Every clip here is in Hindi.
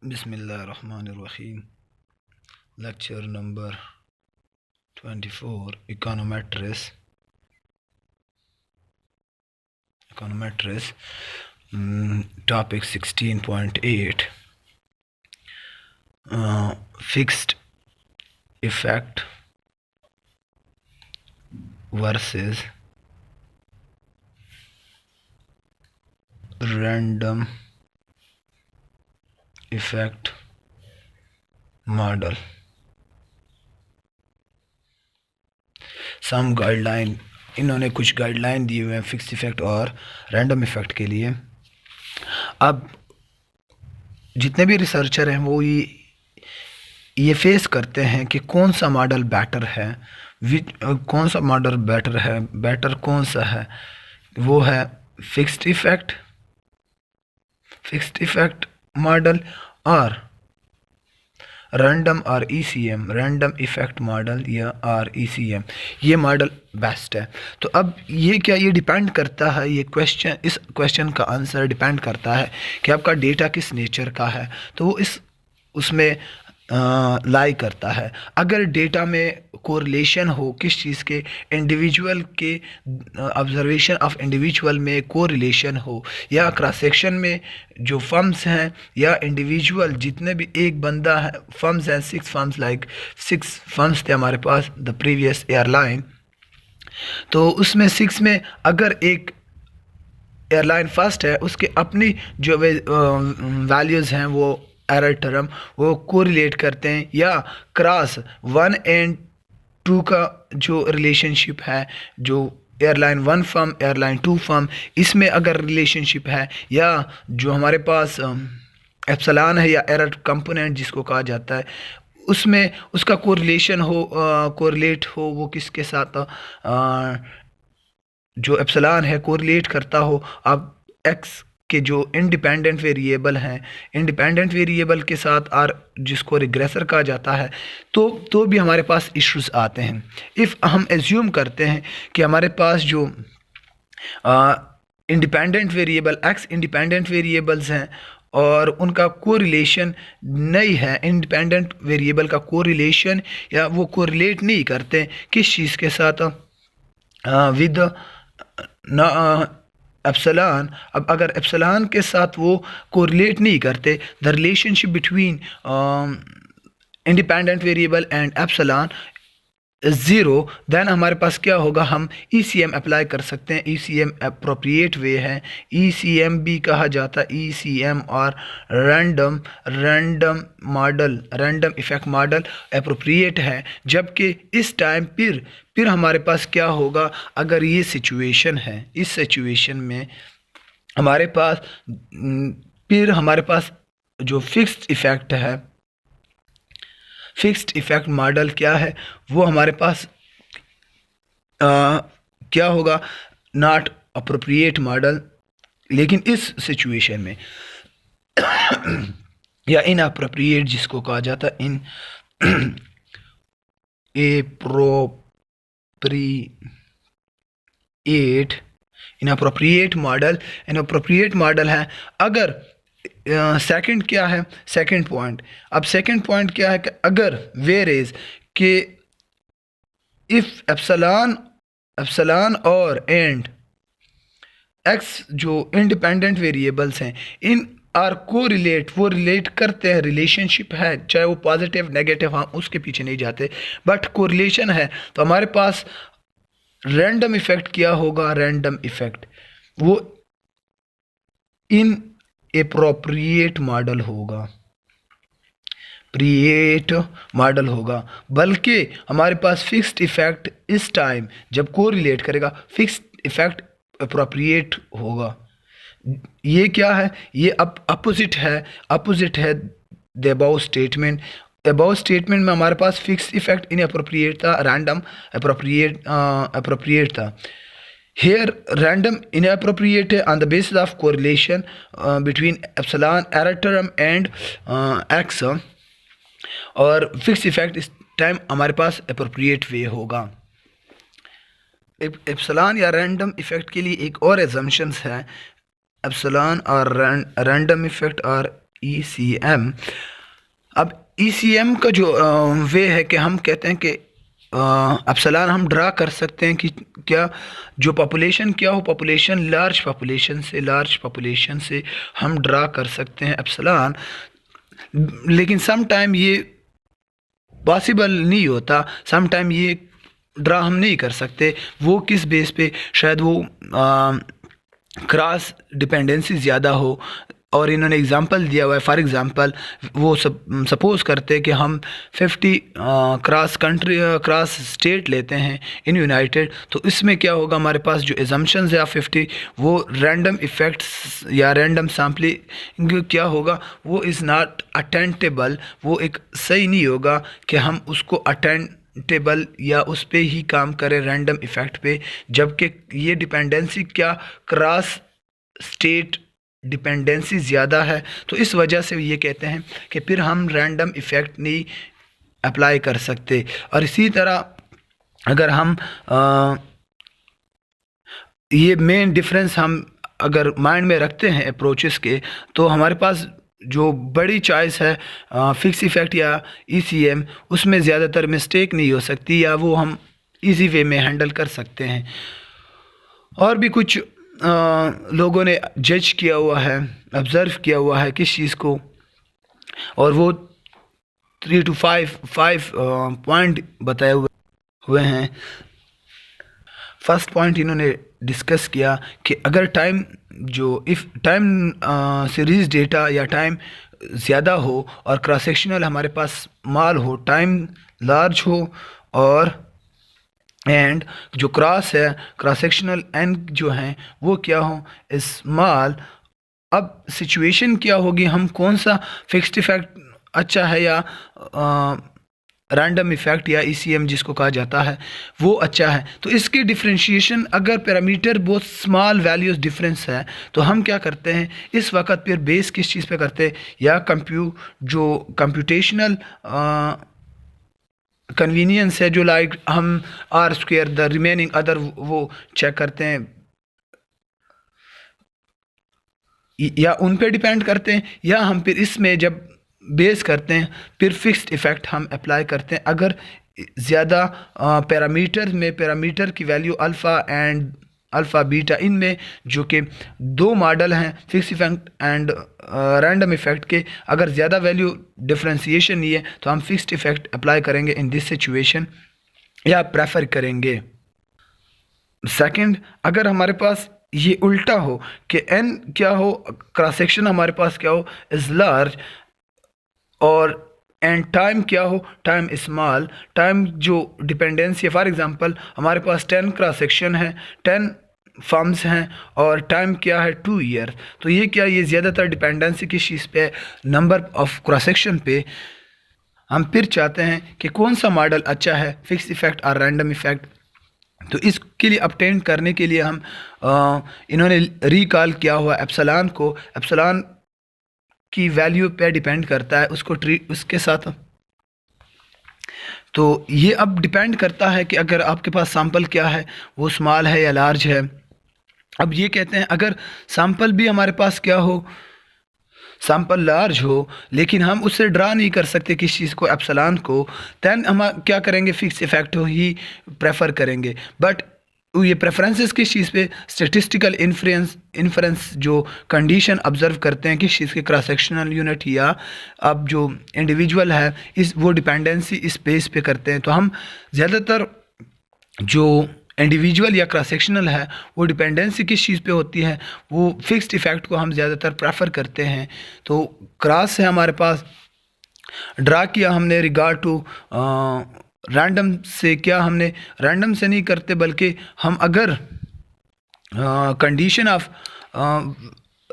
बिस्मिल्लाहिर्रहमानिर्रहीम। Lecture number 24 econometrics topic 16.8 fixed effect versus random effect model. Some guideline, इन्होंने कुछ गाइडलाइन दिए हुए हैं फिक्स्ड इफेक्ट और रैंडम इफेक्ट के लिए। अब जितने भी रिसर्चर हैं वो ये फेस करते हैं कि कौन सा मॉडल बेटर है, कौन सा मॉडल बेटर कौन सा है। वो है फिक्स्ड इफेक्ट मॉडल और रैंडम और ईसीएम, रैंडम इफेक्ट मॉडल या और ईसीएम, ये मॉडल बेस्ट है। तो अब ये डिपेंड करता है, इस क्वेश्चन का आंसर डिपेंड करता है कि आपका डेटा किस नेचर का है, तो वो उसमें लाई करता है। अगर डेटा में कोरिलेशन हो, किस चीज़ के, इंडिविजुअल के ऑब्जर्वेशन ऑफ इंडिविजुअल में कोरिलेशन हो, या क्रॉस सेक्शन में जो फर्म्स हैं या इंडिविजुअल जितने भी एक बंदा है, फर्म्स हैं 6 फर्म्स, लाइक 6 फर्म्स थे हमारे पास द प्रीवियस एयरलाइन। तो उसमें 6 में अगर एक एयरलाइन फर्स्ट है, उसके अपनी जो वैल्यूज़ हैं वो एरर टर्म वो कोरिलेट करते हैं, या क्रॉस 1 एंड 2 का जो रिलेशनशिप है, जो एयरलाइन 1 फर्म एयरलाइन 2 फर्म, इसमें अगर रिलेशनशिप है, या जो हमारे पास एप्सिलॉन है या एरर कंपोनेंट जिसको कहा जाता है, उसमें उसका कोरिलेट हो वो किसके साथ, जो एप्सिलॉन है कोरिलेट करता हो। अब एक्स के जो इंडिपेंडेंट वेरिएबल हैं, इंडिपेंडेंट वेरिएबल के साथ और जिसको रिग्रेसर कहा जाता है, तो भी हमारे पास इश्यूज आते हैं। इफ़ हम एज्यूम करते हैं कि हमारे पास जो independent variable x independent variables हैं और उनका कोरिलेशन नहीं है, इंडिपेंडेंट वेरिएबल का कोरिलेशन या वो कोरिलेट नहीं करते किस चीज़ के साथ, विद एप्सिलॉन। अब अगर एप्सिलॉन के साथ वो कोरिलेट नहीं करते, the relationship between independent variable and epsilon zero, then हमारे पास क्या होगा, हम ईसीएम अप्लाई कर सकते हैं। ईसीएम अप्रोप्रिएट वे है, ईसीएम भी कहा जाता है, ईसीएम और random model, random effect model appropriate है। जबकि इस टाइम फिर हमारे पास क्या होगा, अगर ये सिचुएशन है, इस सिचुएशन में हमारे पास फिर हमारे पास जो फिक्स्ड इफेक्ट है, फिक्स्ड इफेक्ट मॉडल क्या है, वो हमारे पास क्या होगा, नॉट अप्रोप्रिएट मॉडल। लेकिन इस सिचुएशन में या इन अप्रोप्रिएट जिसको कहा जाता है, इन इनअप्रोप्रिएट मॉडल है। अगर सेकंड क्या है, सेकंड पॉइंट, अब सेकंड पॉइंट क्या है कि अगर वेयर इज कि इफ एप्सिलॉन और एंड एक्स जो इंडिपेंडेंट वेरिएबल्स हैं, इन आर को रिलेट, वो रिलेट करते हैं, रिलेशनशिप है, चाहे वो पॉजिटिव नेगेटिव, हम उसके पीछे नहीं जाते, बट कोरिलेशन है, तो हमारे पास रैंडम इफेक्ट क्या होगा, रैंडम इफेक्ट वो इन एप्रोप्रिएट मॉडल होगा, बल्कि हमारे पास फिक्स्ड इफेक्ट इस टाइम जब कोरिलेट करेगा, फिक्स्ड इफेक्ट अप्रोप्रिएट होगा। ये क्या है, ये अपोजिट है the above statement. Above statement में हमारे पास फिक्स्ड इफेक्ट इनअप्रोप्रिएट था, रैंडम अप्रोप्रिएट था। Here random inappropriate on the basis of correlation between epsilon error term and x, और फिक्स इफेक्ट इस टाइम हमारे पास अप्रोप्रिएट वे होगा। एप्सिलॉन या रैंडम इफेक्ट के लिए एक और एजम्पशंस है, एप्सिलॉन और रैंडम इफेक्ट और ECM। अब ECM का जो वे है कि हम कहते हैं कि एप्सिलॉन हम ड्रा कर सकते हैं कि क्या जो पॉपुलेशन क्या हो, पॉपुलेशन लार्ज पॉपुलेशन से हम ड्रा कर सकते हैं एप्सिलॉन। लेकिन सम टाइम ये पॉसिबल नहीं होता, सम टाइम ये ड्रा हम नहीं कर सकते। वो किस बेस पे, शायद वो क्रॉस डिपेंडेंसी ज़्यादा हो। और इन्होंने एग्जांपल दिया हुआ है, फॉर एग्जांपल वो सपोज़ करते हैं कि हम 50 क्रॉस स्टेट लेते हैं इन यूनाइटेड, तो इसमें क्या होगा, हमारे पास जो एजम्पशंस है 50 वो रैंडम इफ़ेक्ट्स या रैंडम सैम्पलिंग क्या होगा, वो इज़ नॉट अटेंटेबल। वो एक सही नहीं होगा कि हम उसको अटेंटेबल या उस पे ही काम करें रैंडम इफ़ेक्ट पे, जबकि ये डिपेंडेंसी क्या क्रॉस स्टेट डिपेंडेंसी ज़्यादा है। तो इस वजह से ये कहते हैं कि फिर हम रैंडम इफ़ेक्ट नहीं अप्लाई कर सकते। और इसी तरह अगर हम ये मेन डिफरेंस हम अगर माइंड में रखते हैं अप्रोचेस के, तो हमारे पास जो बड़ी चॉइस है फिक्स इफ़ेक्ट या ECM, उसमें ज़्यादातर मिस्टेक नहीं हो सकती या वो हम इजी वे में हैंडल कर सकते हैं। और भी कुछ लोगों ने जज किया हुआ है, ऑब्ज़र्व किया हुआ है किस चीज़ को, और वो 3 to 5 पॉइंट बताए हुए हैं। फर्स्ट पॉइंट इन्होंने डिस्कस किया कि अगर टाइम सीरीज़ डेटा या टाइम ज़्यादा हो और क्रॉस सेक्शनल हमारे पास स्मॉल हो, टाइम लार्ज हो और एंड जो क्रॉस सेक्शनल एंड जो हैं वो क्या हो, स्मॉल। अब सिचुएशन क्या होगी, हम कौन सा फिक्स्ड इफ़ेक्ट अच्छा है या रैंडम इफ़ेक्ट या ECM जिसको कहा जाता है वो अच्छा है। तो इसकी डिफ्रेंशिएशन, अगर पैरामीटर बहुत स्मॉल वैल्यूज़ डिफरेंस है तो हम क्या करते हैं इस वक्त, फिर बेस किस चीज़ पे करते हैं, या कंप्यूटेशनल कन्वीनियंस है, जो लाइक हम R² द रिमेनिंग अदर वो चेक करते हैं या उन पे डिपेंड करते हैं, या हम फिर इसमें जब बेस करते हैं फिर फिक्स्ड इफ़ेक्ट हम अप्लाई करते हैं। अगर ज़्यादा पैरामीटर की value alpha and alpha beta, इनमें जो कि दो मॉडल हैं fix effect and random effect के, अगर ज़्यादा वैल्यू डिफ्रेंशिएशन नहीं है तो हम फिक्स्ड इफ़ेक्ट अप्लाई करेंगे इन दिस सिचुएशन या प्रेफर करेंगे। सेकंड, अगर हमारे पास ये उल्टा हो कि n क्या हो, क्रॉस सेक्शन हमारे पास क्या हो इज़ लार्ज, और एंड टाइम क्या हो, टाइम स्मॉल। टाइम जो डिपेंडेंसी है, फॉर एग्जांपल हमारे पास 10 क्रॉस सेक्शन है, 10 फॉर्म्स हैं और टाइम क्या है 2 ईयर। तो ये क्या, ये ज़्यादातर डिपेंडेंसी किस चीज़ पे, नंबर ऑफ क्रॉस सेक्शन पे। हम फिर चाहते हैं कि कौन सा मॉडल अच्छा है, फिक्स इफ़ेक्ट और रैंडम इफ़ेक्ट। तो इसके लिए अपटेन करने के लिए हम इन्होंने रिकॉल किया हुआ एप्सिलॉन को, एप्सिलॉन की वैल्यू पे डिपेंड करता है उसको उसके साथ। तो ये अब डिपेंड करता है कि अगर आपके पास सैंपल क्या है, वो स्मॉल है या लार्ज है। अब ये कहते हैं अगर सैंपल भी हमारे पास क्या हो, सैंपल लार्ज हो, लेकिन हम उससे ड्रा नहीं कर सकते किस चीज़ को, एप्सिलॉन को, दैन हम क्या करेंगे, फिक्स इफ़ेक्ट ही प्रेफर करेंगे। बट ये प्रेफरेंसेस किस चीज़ पे, स्टेटिस्टिकल इन्फ्रेंस जो कंडीशन ऑब्जर्व करते हैं किस चीज़ के, क्रॉस सेक्शनल यूनिट या अब जो इंडिविजुअल है इस वो डिपेंडेंसी इस बेस पे करते हैं। तो हम ज़्यादातर जो इंडिविजुअल या क्रॉस सेक्शनल है वो डिपेंडेंसी किस चीज़ पे होती है, वो फिक्स्ड इफ़ेक्ट को हम ज़्यादातर प्रेफर करते हैं। तो क्रॉस है हमारे पास, ड्रा किया हमने रिगार्ड टू रैंडम से, क्या हमने रैंडम से नहीं करते बल्कि हम अगर कंडीशन ऑफ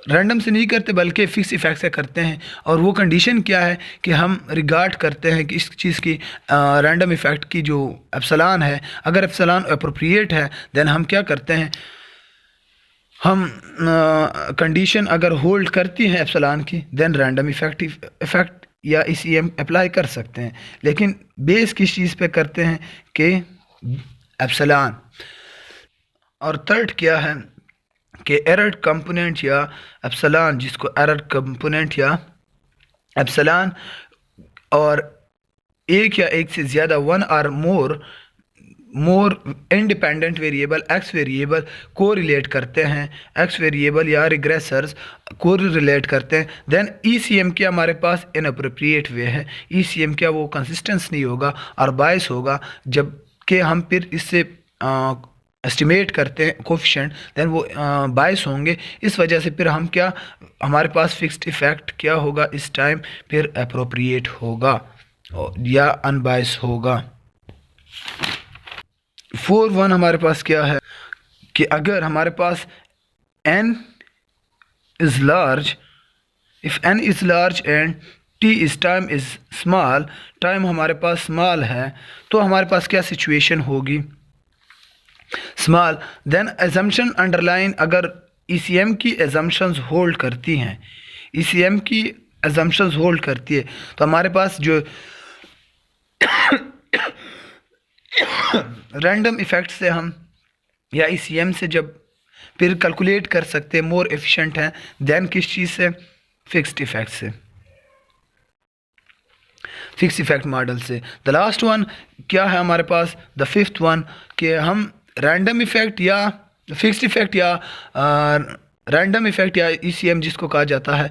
रैंडम से नहीं करते बल्कि फिक्स इफ़ेक्ट से करते हैं। और वो कंडीशन क्या है कि हम रिगार्ड करते हैं कि इस चीज़ की रैंडम इफ़ेक्ट की जो एप्सिलॉन है, अगर एप्सिलॉन अप्रोप्रिएट है देन हम क्या करते हैं, हम कंडीशन अगर होल्ड करती हैं एप्सिलॉन की, देन रैंडम इफ़ेक्ट या ECM अप्लाई कर सकते हैं। लेकिन बेस किस चीज़ पे करते हैं कि एप्सिलॉन। और थर्ड क्या है कि एरर कंपोनेंट या एप्सिलॉन, जिसको एरर कंपोनेंट या एप्सिलॉन और एक या एक से ज़्यादा वन और more independent variable x variable को रिलेट करते हैं, एक्स वेरिएबल या रिग्रेसर्स को रिलेट करते हैं, देन ईसीएम क्या हमारे पास इनअप्रोप्रिएट वे है। ईसीएम क्या वो कंसिस्टेंस नहीं होगा और बायस होगा, जबकि हम फिर इससे एस्टिमेट करते हैं कोफिशिएंट, देन वो बायस होंगे। इस वजह से फिर हम क्या, हमारे पास फिक्स्ड इफेक्ट क्या होगा इस टाइम, फिर अप्रोप्रिएट होगा या अनबायस होगा। 4(1) हमारे पास क्या है कि अगर हमारे पास n is large, if n is large and t is time is small, time हमारे पास स्मॉल है, तो हमारे पास क्या सिचुएशन होगी, स्मॉल, देन एजम्पशन अंडरलाइन, अगर ECM की एजम्पशंस होल्ड करती हैं, ECM की एजम्पशंस होल्ड करती है, तो हमारे पास जो रैंडम इफ़ेक्ट से हम या ECM से जब फिर कैलकुलेट कर सकते हैं, मोर एफिशिएंट हैं देन किस चीज़ से, फिक्स्ड इफ़ेक्ट से, फिक्स इफ़ेक्ट मॉडल से। द लास्ट वन क्या है हमारे पास, द फिफ्थ वन, कि हम रैंडम इफ़ेक्ट या फिक्स्ड इफ़ेक्ट या रैंडम इफ़ेक्ट या ECM जिसको कहा जाता है,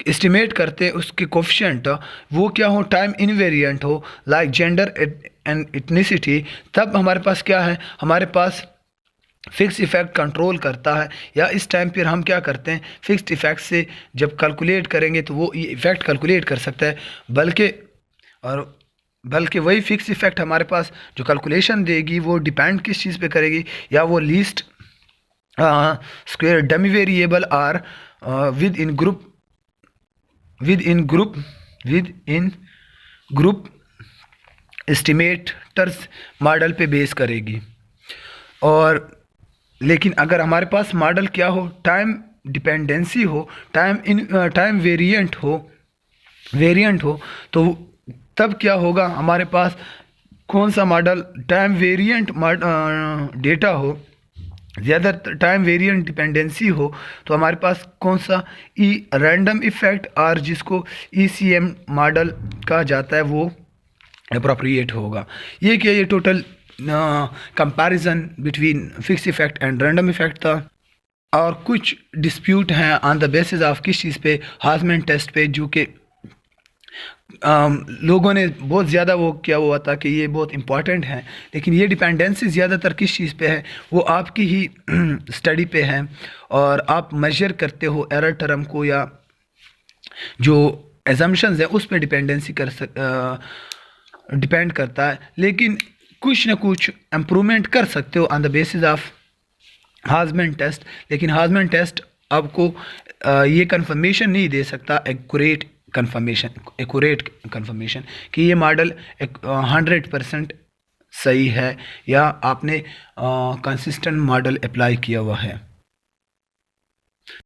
एस्टिमेट करते हैं उसके कोफिशिएंट वो क्या हो, टाइम इनवेरिएंट हो, लाइक जेंडर एंड इथनिसिटी, तब हमारे पास क्या है, हमारे पास फिक्स इफ़ेक्ट कंट्रोल करता है। या इस टाइम पर हम क्या करते हैं, फिक्स्ड इफ़ेक्ट से जब कैलकुलेट करेंगे तो वो इफ़ेक्ट कैलकुलेट कर सकता है, बल्कि वही फिक्स इफ़ेक्ट हमारे पास जो कैलकुलेशन देगी वो डिपेंड किस चीज़ पे करेगी, या वो least square dummy variable are within group estimators model पे बेस करेगी। और लेकिन अगर हमारे पास मॉडल क्या हो, टाइम डिपेंडेंसी हो, टाइम वेरिएंट हो, तो तब क्या होगा, हमारे पास कौन सा मॉडल टाइम वेरिएंट डेटा हो, ज़्यादा टाइम वेरिएंट डिपेंडेंसी हो, तो हमारे पास कौन सा रैंडम इफ़ेक्ट और जिसको ECM मॉडल कहा जाता है वो अप्रोप्रिएट होगा। ये क्या, ये total comparison between fix effect and random effect था। और कुछ डिस्प्यूट हैं ऑन द बेसिस ऑफ किस चीज़ पे, हाजमैन टेस्ट पे, जो कि लोगों ने बहुत ज़्यादा वो किया हुआ था कि ये बहुत इम्पॉर्टेंट है, लेकिन ये डिपेंडेंसी ज़्यादातर किस चीज़ पे है, वो आपकी ही स्टडी पे है, और आप मेजर करते हो एरर टर्म को या जो एजम्पशंस है उस पर डिपेंडेंसी डिपेंड करता है। लेकिन कुछ ना कुछ इम्प्रूवमेंट कर सकते हो on the basis of Hausman test, लेकिन हाजमैन टेस्ट आपको ये कंफर्मेशन नहीं दे सकता, एक्यूरेट कंफर्मेशन कि ये मॉडल 100% सही है या आपने कंसिस्टेंट मॉडल अप्लाई किया हुआ है।